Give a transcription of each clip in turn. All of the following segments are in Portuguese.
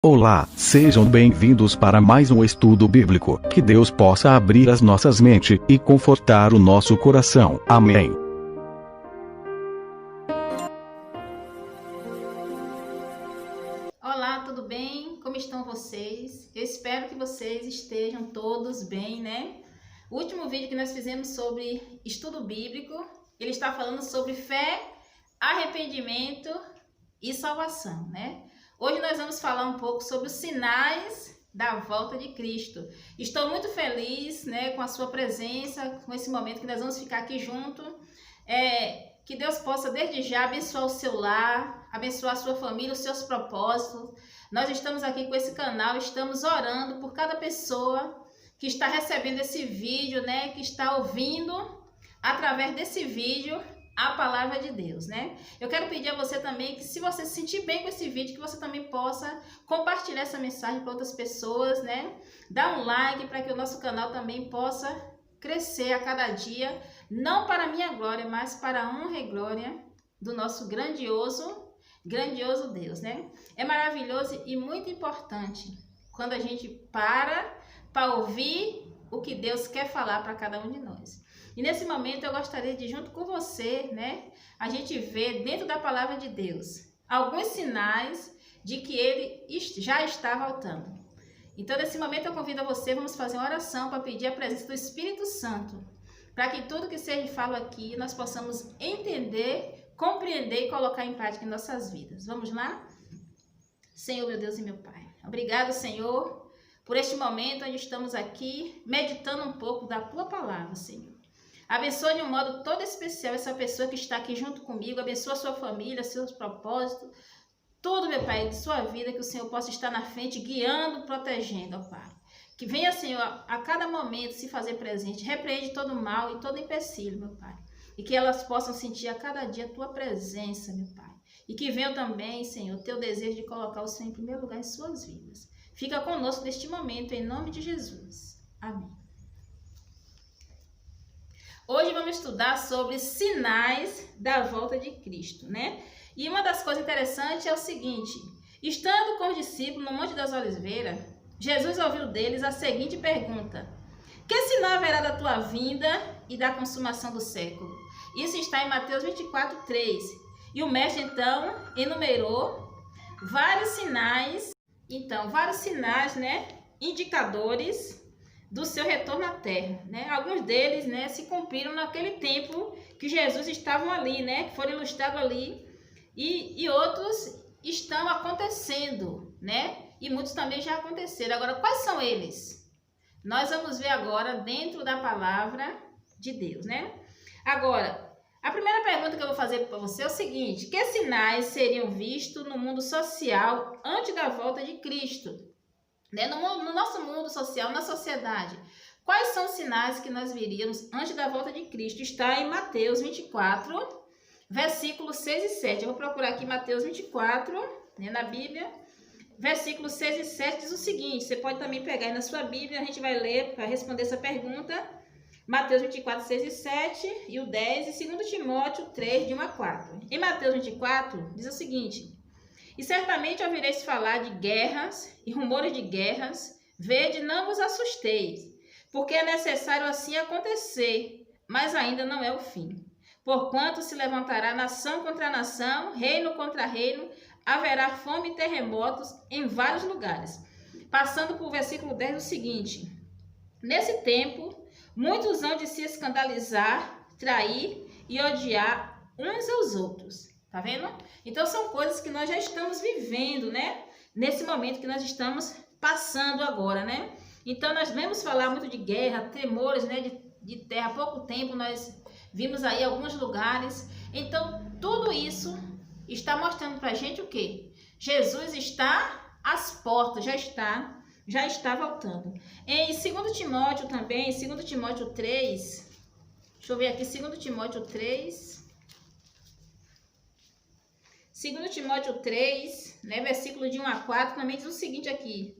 Olá, sejam bem-vindos para mais um estudo bíblico. Que Deus possa abrir as nossas mentes e confortar o nosso coração. Amém. Olá, tudo bem? Como estão vocês? Eu espero que vocês estejam todos bem, né? O último vídeo que nós fizemos sobre estudo bíblico, ele está falando sobre fé, arrependimento e salvação, né? Hoje nós vamos falar um pouco sobre os sinais da volta de Cristo. Estou muito feliz, né, com a sua presença, com esse momento que nós vamos ficar aqui junto. Que Deus possa desde já abençoar o seu lar, abençoar a sua família, os seus propósitos. Nós estamos aqui com esse canal, estamos orando por cada pessoa que está recebendo esse vídeo, né, que está ouvindo através desse vídeo a palavra de Deus, né? Eu quero pedir a você também que, se você se sentir bem com esse vídeo, que você também possa compartilhar essa mensagem para outras pessoas, né? Dá um like para que o nosso canal também possa crescer a cada dia, não para a minha glória, mas para a honra e glória do nosso grandioso Deus, né? É maravilhoso e muito importante quando a gente para ouvir o que Deus quer falar para cada um de nós. E nesse momento eu gostaria de, junto com você, né, a gente ver dentro da palavra de Deus alguns sinais de que ele já está voltando. Então, nesse momento eu convido a você, vamos fazer uma oração para pedir a presença do Espírito Santo, para que tudo que seja falo aqui nós possamos entender, compreender e colocar em prática em nossas vidas. Vamos lá? Senhor, meu Deus e meu Pai, obrigado, Senhor, por este momento onde estamos aqui meditando um pouco da Tua palavra, Senhor. Abençoe de um modo todo especial essa pessoa que está aqui junto comigo. Abençoe a sua família, seus propósitos, tudo, meu Pai, de sua vida, que o Senhor possa estar na frente, guiando, protegendo, ó Pai. Que venha, Senhor, a cada momento se fazer presente. Repreende todo mal e todo empecilho, meu Pai. E que elas possam sentir a cada dia a Tua presença, meu Pai. E que venha também, Senhor, o Teu desejo de colocar o Senhor em primeiro lugar em suas vidas. Fica conosco neste momento, em nome de Jesus. Amém. Hoje vamos estudar sobre sinais da volta de Cristo, né? E uma das coisas interessantes é o seguinte: estando com os discípulos no Monte das Oliveiras, Jesus ouviu deles a seguinte pergunta: que sinal haverá da tua vinda e da consumação do século? Isso está em Mateus 24:3. E o mestre então enumerou vários sinais, né, indicadores do seu retorno à terra, né? Alguns deles, né, se cumpriram naquele tempo que Jesus estava ali, né, que foram ilustrados ali, e outros estão acontecendo, né? E muitos também já aconteceram. Agora, quais são eles? Nós vamos ver agora dentro da palavra de Deus, né? Agora, a primeira pergunta que eu vou fazer para você é o seguinte: que sinais seriam vistos no mundo social antes da volta de Cristo? Né? No nosso mundo social, na sociedade, quais são os sinais que nós veríamos antes da volta de Cristo? Está em Mateus 24, versículos 6 e 7. Eu vou procurar aqui Mateus 24, né, na Bíblia. Versículos 6 e 7 diz o seguinte: você pode também pegar aí na sua Bíblia, a gente vai ler para responder essa pergunta. Mateus 24, 6 e 7 e o 10 e 2 Timóteo 3, de 1 a 4. Em Mateus 24 diz o seguinte: e certamente ouvireis falar de guerras e rumores de guerras. Vede, não vos assusteis, porque é necessário assim acontecer, mas ainda não é o fim. Porquanto se levantará nação contra nação, reino contra reino, haverá fome e terremotos em vários lugares. Passando para o versículo 10, o seguinte: nesse tempo, muitos hão de se escandalizar, trair e odiar uns aos outros. Tá vendo? Então são coisas que nós já estamos vivendo, né? Nesse momento que nós estamos passando agora, né? Então nós vemos falar muito de guerra, tremores, né? De terra. Há pouco tempo nós vimos aí alguns lugares. Então tudo isso está mostrando pra gente o quê? Jesus está às portas, já está voltando. Em 2 Timóteo também, 2 Timóteo 3, deixa eu ver aqui, 2 Timóteo 3... 2 Timóteo 3, né, versículo de 1 a 4, também diz o seguinte aqui: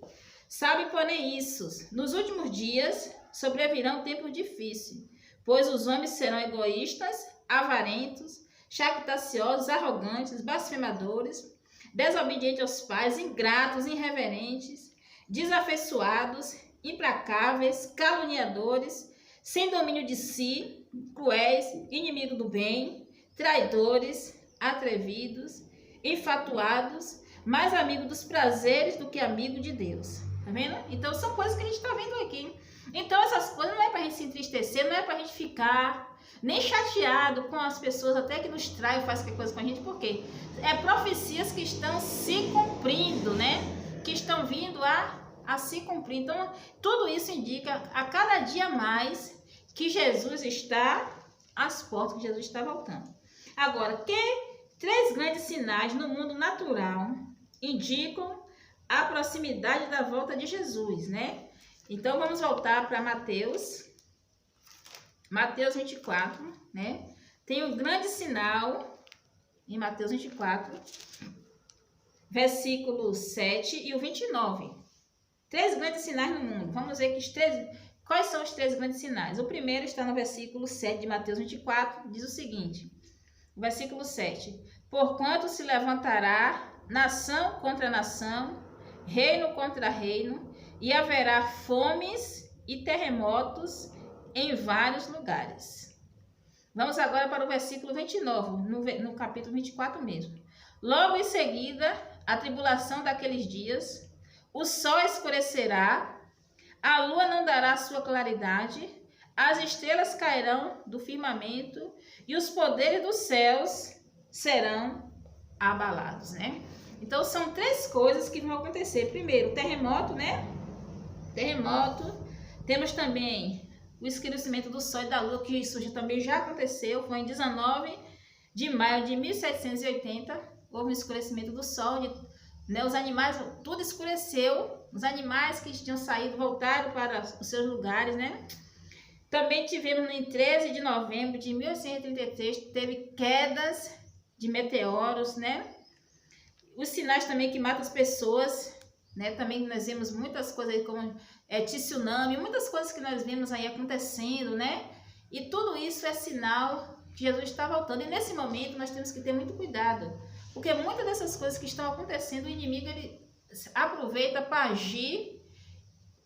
sabe, porém, isso, nos últimos dias sobrevirão tempos difíceis, pois os homens serão egoístas, avarentos, jactanciosos, arrogantes, blasfemadores, desobedientes aos pais, ingratos, irreverentes, desafeiçoados, implacáveis, caluniadores, sem domínio de si, cruéis, inimigos do bem, traidores, atrevidos, enfatuados, mais amigo dos prazeres do que amigo de Deus. Tá vendo? Então são coisas que a gente está vendo aqui. Então essas coisas não é para a gente se entristecer, não é para a gente ficar nem chateado com as pessoas até que nos traem, faz qualquer coisa com a gente, porque é profecias que estão se cumprindo, né? Que estão vindo a se cumprir. Então tudo isso indica a cada dia mais que Jesus está às portas, que Jesus está voltando. Agora, que 3 grandes sinais no mundo natural indicam a proximidade da volta de Jesus, né? Então vamos voltar para Mateus 24, né? Tem um grande sinal em Mateus 24, versículo 7 e o 29. 3 grandes sinais no mundo. Vamos ver quais são os 3 grandes sinais. O primeiro está no versículo 7 de Mateus 24, diz o seguinte, o versículo 7. Porquanto se levantará nação contra nação, reino contra reino, e haverá fomes e terremotos em vários lugares. Vamos agora para o versículo 29, no capítulo 24 mesmo. Logo em seguida, a tribulação daqueles dias, o sol escurecerá, a lua não dará sua claridade, as estrelas cairão do firmamento e os poderes dos céus serão abalados, né? Então são 3 coisas que vão acontecer. Primeiro, terremoto, né? Terremoto. Temos também o escurecimento do sol e da lua, que isso também já aconteceu. Foi em 19 de maio de 1780. Houve um escurecimento do sol, né? Os animais, tudo escureceu. Os animais que tinham saído voltaram para os seus lugares, né? Também tivemos em 13 de novembro de 1833, teve quedas de meteoros, né? Os sinais também que matam as pessoas, né? Também nós vimos muitas coisas aí como tsunami, muitas coisas que nós vimos aí acontecendo, né? E tudo isso é sinal que Jesus está voltando. E nesse momento nós temos que ter muito cuidado, porque muitas dessas coisas que estão acontecendo, o inimigo ele aproveita para agir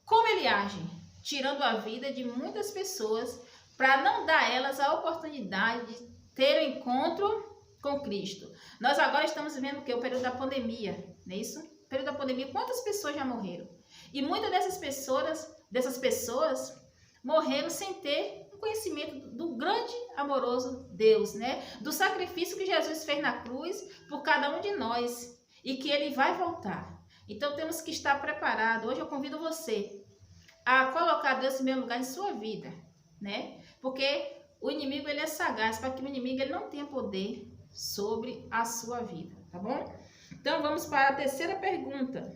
como ele age, tirando a vida de muitas pessoas para não dar a elas a oportunidade de ter um encontro com Cristo. Nós agora estamos vivendo o período da pandemia, não é isso? O período da pandemia, quantas pessoas já morreram? E muitas dessas pessoas morreram sem ter um conhecimento do grande, amoroso Deus, né? Do sacrifício que Jesus fez na cruz por cada um de nós e que Ele vai voltar. Então temos que estar preparados. Hoje eu convido você a colocar Deus em primeiro lugar em sua vida, né? Porque o inimigo ele é sagaz, para que o inimigo ele não tenha poder sobre a sua vida, tá bom? Então vamos para a terceira pergunta.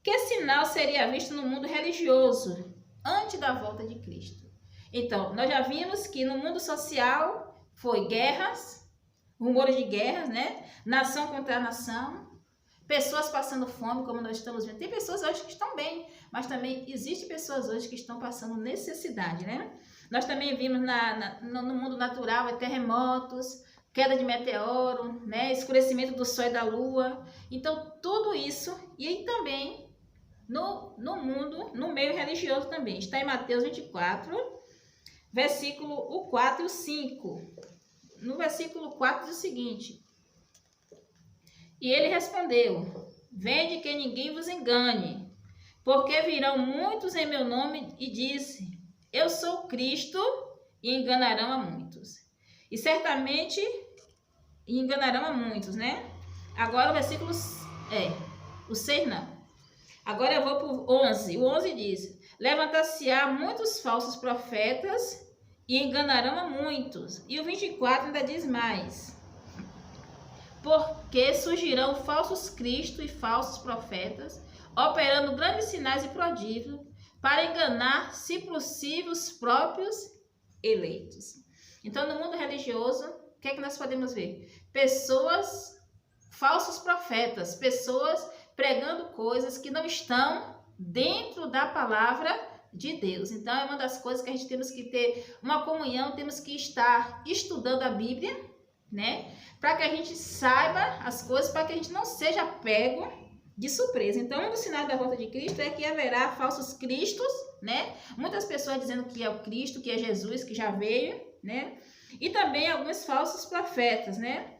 Que sinal seria visto no mundo religioso antes da volta de Cristo? Então, nós já vimos que no mundo social foi guerras, rumores de guerras, né? Nação contra nação, pessoas passando fome, como nós estamos vendo. Tem pessoas hoje que estão bem, mas também existem pessoas hoje que estão passando necessidade, né? Nós também vimos no mundo natural terremotos, queda de meteoro, né? Escurecimento do sol e da lua. Então, tudo isso, e aí também no mundo, no meio religioso também. Está em Mateus 24, versículo o 4 e o 5. No versículo 4 diz o seguinte: E ele respondeu: Vede que ninguém vos engane, porque virão muitos em meu nome, e disse: Eu sou Cristo, e enganarão a muitos. E certamente enganarão a muitos, né? Agora o versículo o 6 não. Agora eu vou para o 11. O 11 diz: Levantar-se-á muitos falsos profetas e enganarão a muitos. E o 24 ainda diz mais: Porque surgirão falsos cristos e falsos profetas, operando grandes sinais e prodígios, para enganar, se possível, os próprios eleitos. Então, no mundo religioso, o que é que nós podemos ver? Pessoas, falsos profetas, pessoas pregando coisas que não estão dentro da palavra de Deus. Então, é uma das coisas que a gente temos que ter uma comunhão, temos que estar estudando a Bíblia, né? Para que a gente saiba as coisas, para que a gente não seja pego de surpresa. Então, um dos sinais da volta de Cristo é que haverá falsos cristos, né? Muitas pessoas dizendo que é o Cristo, que é Jesus, que já veio, né? E também alguns falsos profetas, né?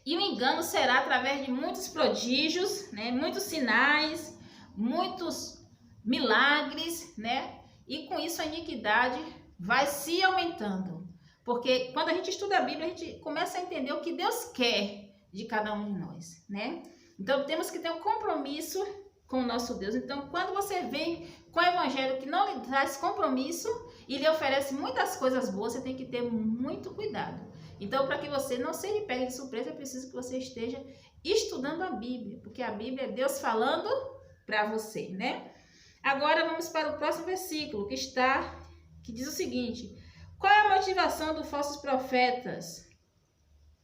E o engano será através de muitos prodígios, né? Muitos sinais, muitos milagres, né? E com isso a iniquidade vai se aumentando. Porque quando a gente estuda a Bíblia, a gente começa a entender o que Deus quer de cada um de nós, né? Então temos que ter um compromisso com o nosso Deus. Então, quando você vem com o evangelho que não lhe traz compromisso e lhe oferece muitas coisas boas, você tem que ter muito cuidado. Então, para que você não seja pego de surpresa, é preciso que você esteja estudando a Bíblia, porque a Bíblia é Deus falando para você, né? Agora vamos para o próximo versículo, que diz o seguinte: qual é a motivação dos falsos profetas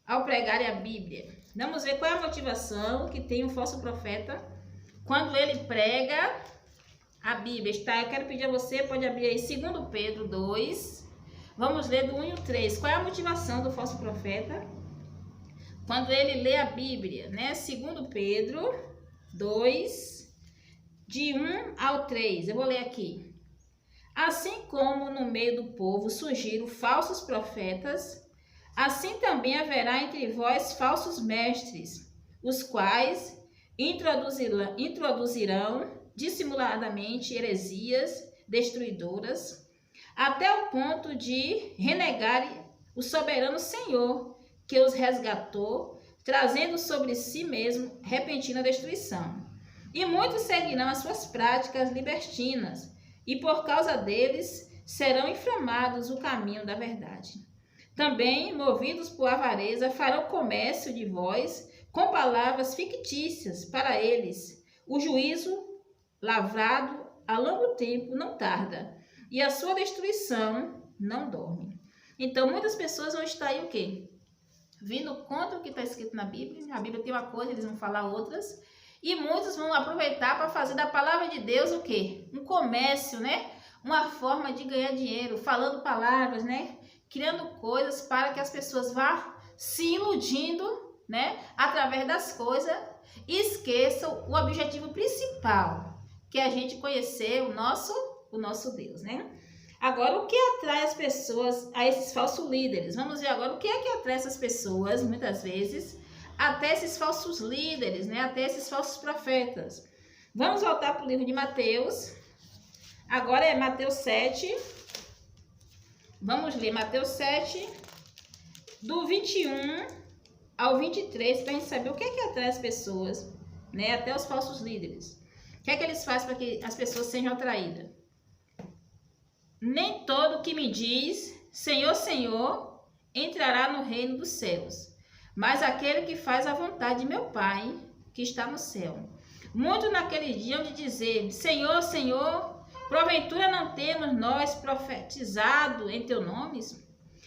ao pregarem a Bíblia? Vamos ver qual é a motivação que tem um falso profeta quando ele prega a Bíblia. Eu quero pedir a você, pode abrir aí 2 Pedro 2. Vamos ler do 1 ao 3. Qual é a motivação do falso profeta quando ele lê a Bíblia, né? 2 Pedro 2, de 1 ao 3. Eu vou ler aqui. Assim como no meio do povo surgiram falsos profetas, assim também haverá entre vós falsos mestres, os quais introduzirão dissimuladamente heresias destruidoras, até o ponto de renegarem o soberano Senhor, que os resgatou, trazendo sobre si mesmo repentina destruição. E muitos seguirão as suas práticas libertinas, e por causa deles serão inflamados o caminho da verdade. Também, movidos por avareza, farão comércio de vós com palavras fictícias para eles. O juízo lavrado a longo tempo não tarda, e a sua destruição não dorme. Então, muitas pessoas vão estar aí o quê? Vindo contra o que está escrito na Bíblia. A Bíblia tem uma coisa, eles vão falar outras. E muitos vão aproveitar para fazer da palavra de Deus o quê? Um comércio, né? Uma forma de ganhar dinheiro, falando palavras, né? Criando coisas para que as pessoas vá se iludindo, né? Através das coisas e esqueçam o objetivo principal, que é a gente conhecer o nosso Deus, né? Agora, o que atrai as pessoas a esses falsos líderes? Vamos ver agora o que é que atrai essas pessoas, muitas vezes, até esses falsos líderes, né? Até esses falsos profetas. Vamos voltar para o livro de Mateus. Agora é Mateus 7. Vamos ler Mateus 7, do 21 ao 23, para a gente saber o que é que atrai as pessoas, né? Até os falsos líderes. O que é que eles fazem para que as pessoas sejam atraídas? Nem todo que me diz, Senhor, Senhor, entrará no reino dos céus, mas aquele que faz a vontade de meu Pai, que está no céu. Muitos naquele dia hão de dizer, Senhor, Senhor, porventura não temos nós profetizado em teu nome?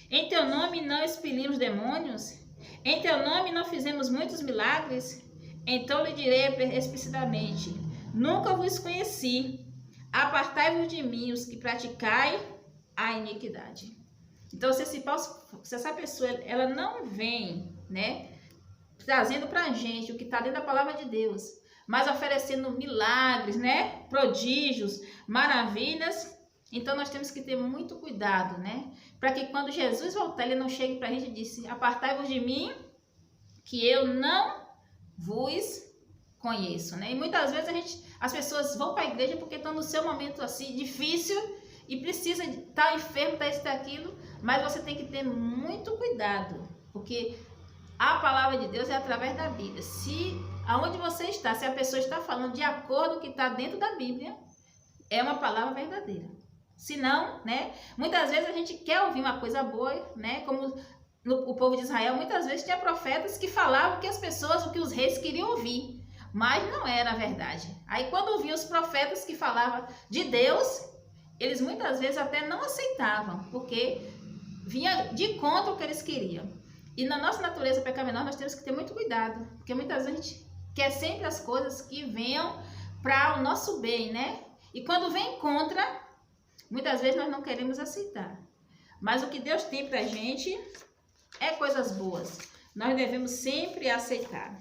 Em teu nome não expelimos demônios? Em teu nome não fizemos muitos milagres? Então lhe direi explicitamente, nunca vos conheci. Apartai-vos de mim, os que praticai a iniquidade. Então, se essa pessoa ela não vem, né, trazendo para a gente o que está dentro da palavra de Deus, mas oferecendo milagres, né, prodígios, maravilhas, então nós temos que ter muito cuidado, né, para que quando Jesus voltar, ele não chegue para a gente e disse, apartai-vos de mim, que eu não vos conheço, né? E muitas vezes as pessoas vão para a igreja porque estão no seu momento assim difícil e precisa estar enfermo, estar isso, aquilo, mas você tem que ter muito cuidado, porque a palavra de Deus é através da Bíblia. Se aonde você está, se a pessoa está falando de acordo com o que está dentro da Bíblia, é uma palavra verdadeira. Se não, né? Muitas vezes a gente quer ouvir uma coisa boa, né? Como o povo de Israel, muitas vezes tinha profetas que falavam que as pessoas, o que os reis queriam ouvir. Mas não era a verdade. Aí quando vinham os profetas que falavam de Deus, eles muitas vezes até não aceitavam, porque vinha de contra o que eles queriam. E na nossa natureza pecaminosa nós temos que ter muito cuidado, porque muitas vezes a gente quer sempre as coisas que venham para o nosso bem, né? E quando vem contra, muitas vezes nós não queremos aceitar. Mas o que Deus tem para a gente é coisas boas. Nós devemos sempre aceitar.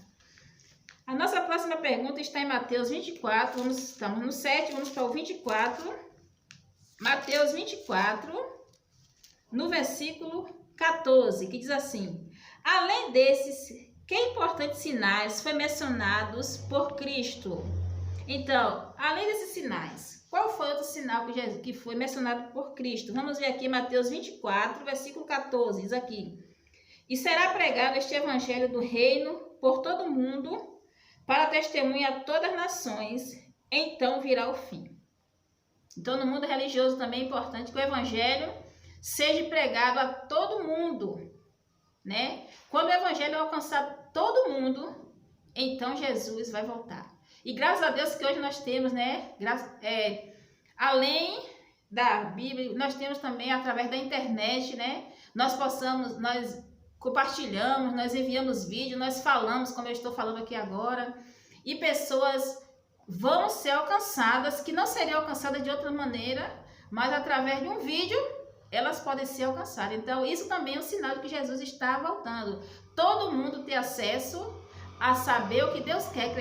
A nossa próxima pergunta está em Mateus 24, estamos no 7, vamos para o 24. Mateus 24, no versículo 14, que diz assim: além desses, que importantes sinais foram mencionados por Cristo? Então, além desses sinais, qual foi outro sinal que foi mencionado por Cristo? Vamos ver aqui Mateus 24, versículo 14, diz aqui: e será pregado este evangelho do reino por todo o mundo, para testemunha a todas as nações, então virá o fim. Então, no mundo religioso também é importante que o evangelho seja pregado a todo mundo, né? Quando o evangelho alcançar todo mundo, então Jesus vai voltar. E graças a Deus que hoje nós temos, né? Além da Bíblia, nós temos também através da internet, né? Nós compartilhamos, nós enviamos vídeo, nós falamos, como eu estou falando aqui agora, e pessoas vão ser alcançadas, que não seriam alcançadas de outra maneira, mas através de um vídeo, elas podem ser alcançadas. Então, isso também é um sinal de que Jesus está voltando. Todo mundo ter acesso a saber o que Deus quer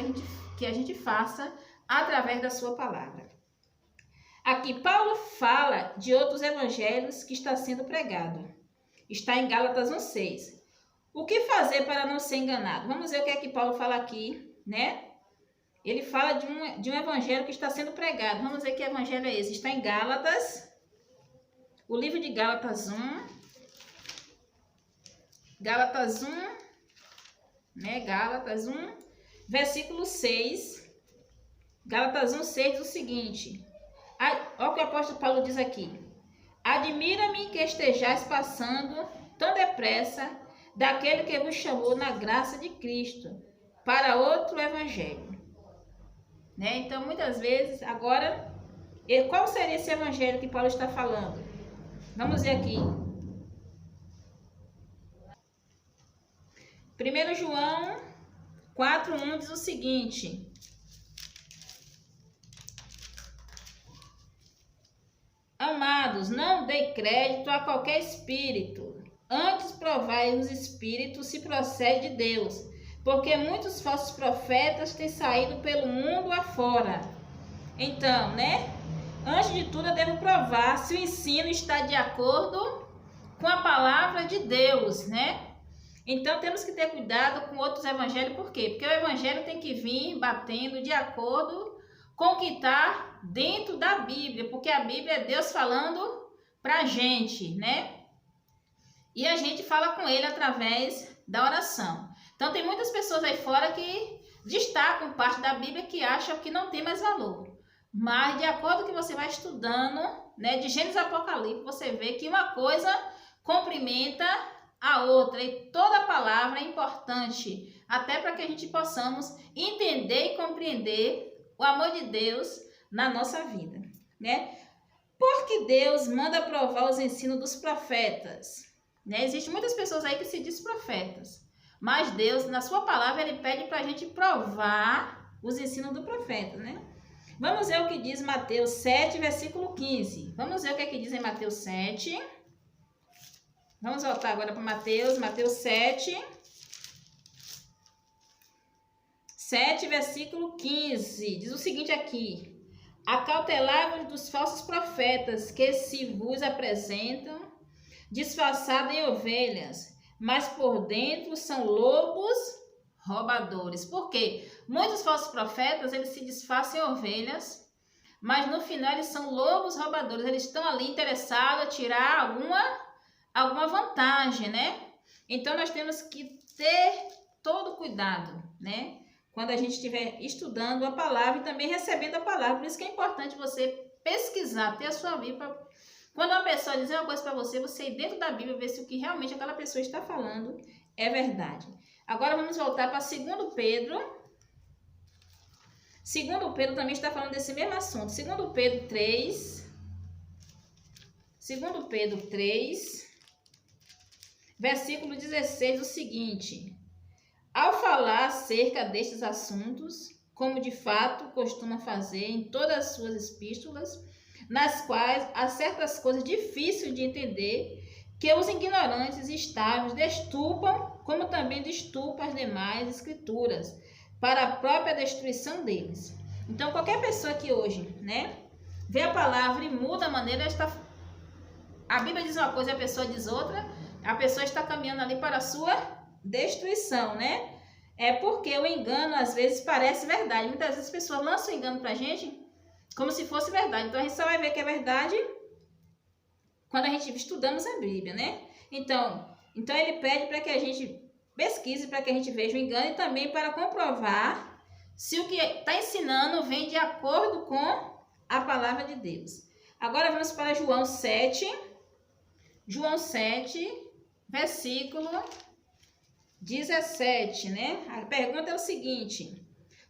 que a gente faça através da sua palavra. Aqui, Paulo fala de outros evangelhos que está sendo pregado. Está em Gálatas 1,6. O que fazer para não ser enganado? Vamos ver o que é que Paulo fala aqui, né? Ele fala de um evangelho que está sendo pregado. Vamos ver que evangelho é esse. Está em Gálatas, o livro de Gálatas 1. Gálatas 1, né? Gálatas 1, versículo 6. Gálatas 1,6 diz o seguinte. Olha o que o apóstolo Paulo diz aqui. Admira-me que estejais passando tão depressa daquele que vos chamou na graça de Cristo para outro evangelho. Né? Então, muitas vezes, agora, qual seria esse evangelho que Paulo está falando? Vamos ver aqui. 1 João 4,1 diz o seguinte: amados, não dei crédito a qualquer espírito, antes provai os espíritos se procede de Deus, porque muitos falsos profetas têm saído pelo mundo afora. Então, né? Antes de tudo, eu devo provar se o ensino está de acordo com a palavra de Deus, né? Então, temos que ter cuidado com outros evangelhos. Por quê? Porque o evangelho tem que vir batendo de acordo com o que está dentro da Bíblia, porque a Bíblia é Deus falando para a gente, né? E a gente fala com Ele através da oração. Então, tem muitas pessoas aí fora que destacam parte da Bíblia que acham que não tem mais valor. Mas, de acordo com que você vai estudando, né, de Gênesis a Apocalipse, você vê que uma coisa complementa a outra. E toda palavra é importante, até para que a gente possamos entender e compreender o amor de Deus na nossa vida, né? Porque Deus manda provar os ensinos dos profetas, né? Existem muitas pessoas aí que se dizem profetas, mas Deus, na sua palavra, Ele pede para a gente provar os ensinos do profeta, né? Vamos ver o que diz Mateus 7, versículo 15. Vamos ver o que é que diz em Mateus 7. Vamos voltar agora para Mateus 7. 7, versículo 15. Diz o seguinte aqui: acautelai-vos dos falsos profetas que se vos apresentam disfarçados em ovelhas, mas por dentro são lobos roubadores. Por quê? Muitos falsos profetas, eles se disfarçam em ovelhas, mas no final eles são lobos roubadores. Eles estão ali interessados a tirar alguma vantagem, né? Então, nós temos que ter todo cuidado, né? Quando a gente estiver estudando a palavra e também recebendo a palavra. Por isso que é importante você pesquisar, ter a sua Bíblia. Quando uma pessoa dizer uma coisa para você, você ir dentro da Bíblia ver se o que realmente aquela pessoa está falando é verdade. Agora vamos voltar para 2 Pedro. 2 Pedro também está falando desse mesmo assunto. 2 Pedro 3. 2 Pedro 3, versículo 16, o seguinte: ao falar acerca destes assuntos, como de fato costuma fazer em todas as suas epístolas, nas quais há certas coisas difíceis de entender, que os ignorantes e estáveis destupam, como também destupam as demais escrituras, para a própria destruição deles. Então, qualquer pessoa que hoje, né, vê a palavra e muda a maneira, a Bíblia diz uma coisa e a pessoa diz outra, a pessoa está caminhando ali para a sua destruição, né? É porque o engano, às vezes, parece verdade. Muitas vezes as pessoas lançam o engano para a gente como se fosse verdade. Então, a gente só vai ver que é verdade quando a gente estudamos a Bíblia, né? Então ele pede para que a gente pesquise, para que a gente veja o engano e também para comprovar se o que está ensinando vem de acordo com a palavra de Deus. Agora vamos para João 7. João 7, versículo 17, né? A pergunta é o seguinte: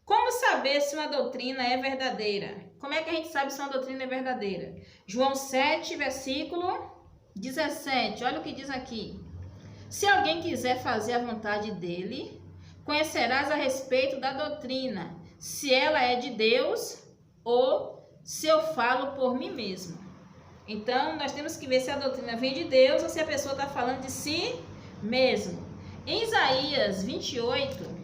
como saber se uma doutrina é verdadeira? Como é que a gente sabe se uma doutrina é verdadeira? João 7, versículo 17. Olha o que diz aqui. Se alguém quiser fazer a vontade dele, conhecerás a respeito da doutrina, se ela é de Deus ou se eu falo por mim mesmo. Então, nós temos que ver se a doutrina vem de Deus ou se a pessoa está falando de si mesmo. Em Isaías 28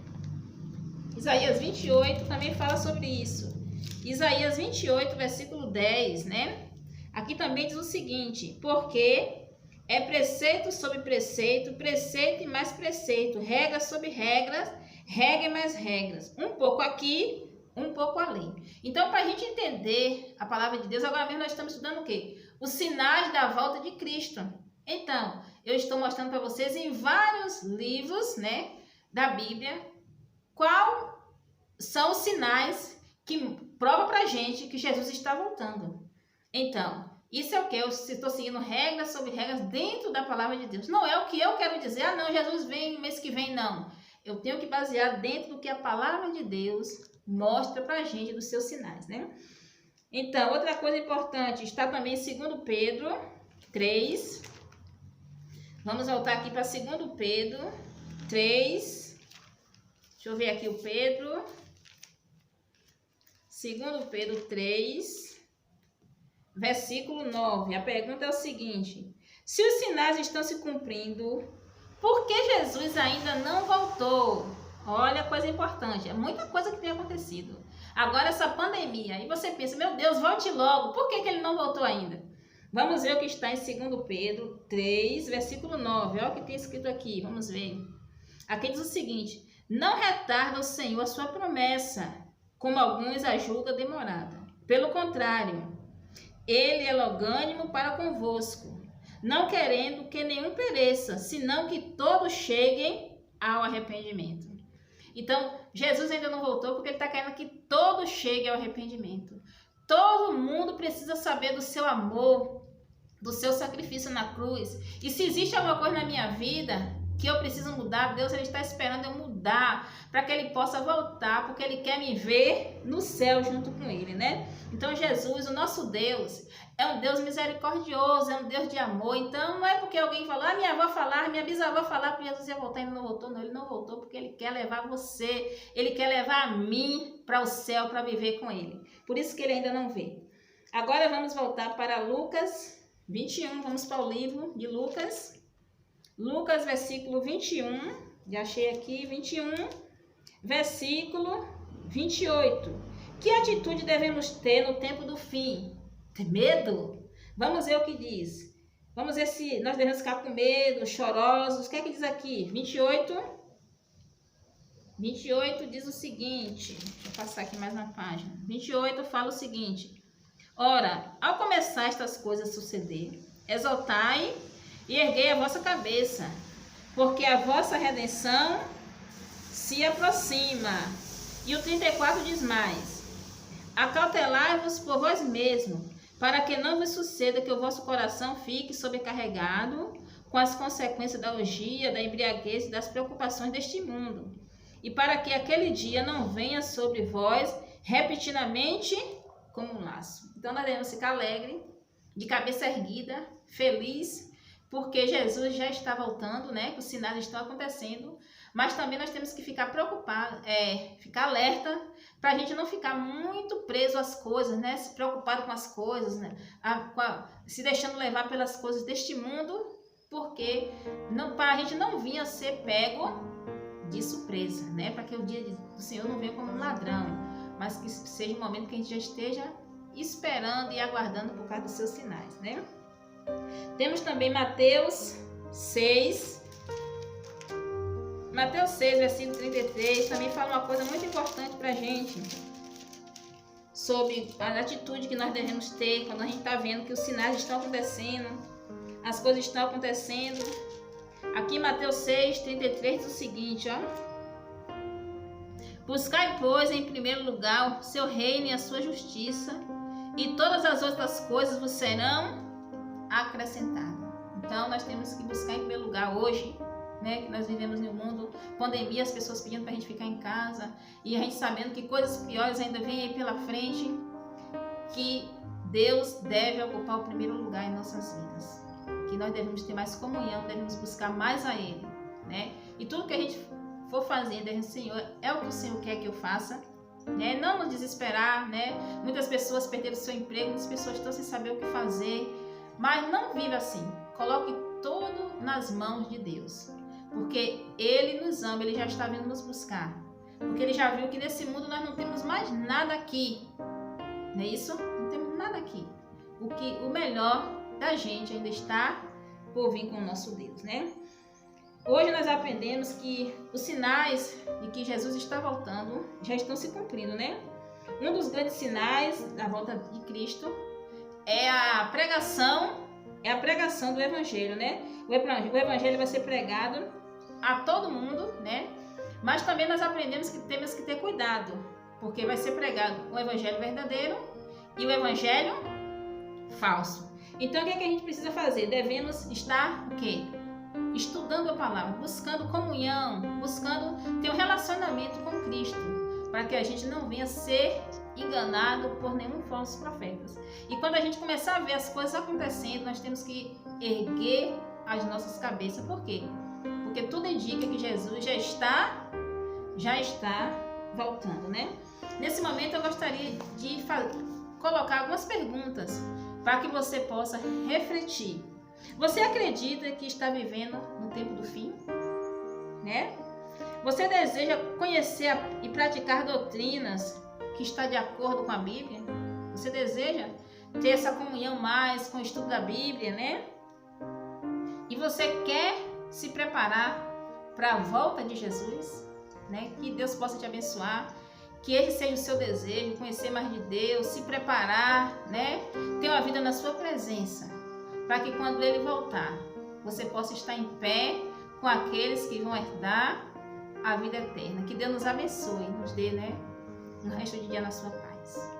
também fala sobre isso. Isaías 28, versículo 10, né? Aqui também diz o seguinte: porque é preceito sobre preceito, preceito e mais preceito, regra sobre regras, regra e mais regras. Um pouco aqui, um pouco ali. Então, para a gente entender a palavra de Deus, agora mesmo nós estamos estudando o quê? Os sinais da volta de Cristo. Então, eu estou mostrando para vocês em vários livros, né, da Bíblia, qual são os sinais que provam para a gente que Jesus está voltando. Então, isso é o que? Eu estou seguindo regras sobre regras dentro da palavra de Deus. Não é o que eu quero dizer, ah não, Jesus vem mês que vem, não. Eu tenho que basear dentro do que a palavra de Deus mostra para a gente, dos seus sinais, né? Então, outra coisa importante, está também em 2 Pedro 3. Vamos voltar aqui para 2 Pedro 3. Deixa eu ver aqui o Pedro. 2 Pedro 3, versículo 9. A pergunta é o seguinte: se os sinais estão se cumprindo, por que Jesus ainda não voltou? Olha a coisa importante, é muita coisa que tem acontecido. Agora essa pandemia, aí você pensa, meu Deus, volte logo, por que ele não voltou ainda? Vamos ver o que está em 2 Pedro 3, versículo 9, olha o que tem escrito aqui, vamos ver. Aqui diz o seguinte: não retarda o Senhor a sua promessa, como alguns a julgam demorada. Pelo contrário, ele é longânimo para convosco, não querendo que nenhum pereça, senão que todos cheguem ao arrependimento. Então, Jesus ainda não voltou porque ele está querendo que todos cheguem ao arrependimento. Todo mundo precisa saber do seu amor, do seu sacrifício na cruz. E se existe alguma coisa na minha vida que eu preciso mudar, Deus ele está esperando eu mudar para que ele possa voltar, porque ele quer me ver no céu junto com ele, né? Então Jesus, o nosso Deus, é um Deus misericordioso, é um Deus de amor. Então não é porque alguém falou, minha avó falar, minha bisavó falar que Jesus ia voltar e ele não voltou. Não, ele não voltou porque ele quer levar você, ele quer levar a mim para o céu, para viver com ele. Por isso que ele ainda não veio. Agora vamos voltar para Lucas 21, vamos para o livro de Lucas. Lucas, versículo 21, já achei aqui, 21, versículo 28. Que atitude devemos ter no tempo do fim? Ter medo? Vamos ver o que diz. Vamos ver se nós devemos ficar com medo, chorosos. O que é que diz aqui? 28 diz o seguinte, deixa eu passar aqui mais uma página. 28 fala o seguinte: ora, ao começar estas coisas a suceder, exaltai e erguei a vossa cabeça, porque a vossa redenção se aproxima. E o 34 diz mais: acautelai-vos por vós mesmos, para que não vos suceda que o vosso coração fique sobrecarregado com as consequências da orgia, da embriaguez e das preocupações deste mundo, e para que aquele dia não venha sobre vós repentinamente como um laço. Então nós devemos ficar alegre, de cabeça erguida, feliz, porque Jesus já está voltando, né? Os sinais estão acontecendo, mas também nós temos que ficar preocupados, ficar alerta, para a gente não ficar muito preso às coisas, né? Se preocupado com as coisas, né? Se deixando levar pelas coisas deste mundo porque para a gente não vir a ser pego de surpresa, né? Para que o dia do Senhor não venha como um ladrão, mas que seja um momento que a gente já esteja esperando e aguardando por causa dos seus sinais, né? Temos também Mateus 6, versículo 33, também fala uma coisa muito importante para a gente, sobre a atitude que nós devemos ter quando a gente está vendo que os sinais estão acontecendo, as coisas estão acontecendo. Aqui Mateus 6, 33 diz o seguinte, ó: buscai, pois, em primeiro lugar o seu reino e a sua justiça, e todas as outras coisas vos serão acrescentadas. Então nós temos que buscar em primeiro lugar hoje, né, que nós vivemos em um mundo pandemia, as pessoas pedindo para a gente ficar em casa, e a gente sabendo que coisas piores ainda vêm aí pela frente, que Deus deve ocupar o primeiro lugar em nossas vidas, que nós devemos ter mais comunhão, devemos buscar mais a Ele, né? E tudo que a gente for fazendo, Senhor, é o que o Senhor quer que eu faça, né? Não nos desesperar, né? Muitas pessoas perderam seu emprego, muitas pessoas estão sem saber o que fazer, mas não viva assim. Coloque tudo nas mãos de Deus, porque Ele nos ama, Ele já está vindo nos buscar, porque Ele já viu que nesse mundo nós não temos mais nada aqui, não é isso? Não temos nada aqui. O melhor da gente ainda está por vir com o nosso Deus, né? Hoje nós aprendemos que os sinais de que Jesus está voltando já estão se cumprindo, né? Um dos grandes sinais da volta de Cristo é a pregação do Evangelho, né? O Evangelho vai ser pregado a todo mundo, né? Mas também nós aprendemos que temos que ter cuidado, porque vai ser pregado o Evangelho verdadeiro e o Evangelho falso. Então o que é que a gente precisa fazer? Devemos estar o quê? Estudando a palavra, buscando comunhão, buscando ter um relacionamento com Cristo, para que a gente não venha ser enganado por nenhum falso profeta. E quando a gente começar a ver as coisas acontecendo, nós temos que erguer as nossas cabeças. Por quê? Porque tudo indica que Jesus já está voltando, né? Nesse momento eu gostaria de colocar algumas perguntas para que você possa refletir. Você acredita que está vivendo no tempo do fim? Né? Você deseja conhecer e praticar doutrinas que está de acordo com a Bíblia? Você deseja ter essa comunhão mais com o estudo da Bíblia, né? E você quer se preparar para a volta de Jesus, né? Que Deus possa te abençoar, que esse seja o seu desejo, conhecer mais de Deus, se preparar, né? Ter uma vida na sua presença, para que quando Ele voltar, você possa estar em pé com aqueles que vão herdar a vida eterna. Que Deus nos abençoe, nos dê, né, um resto de dia na sua paz.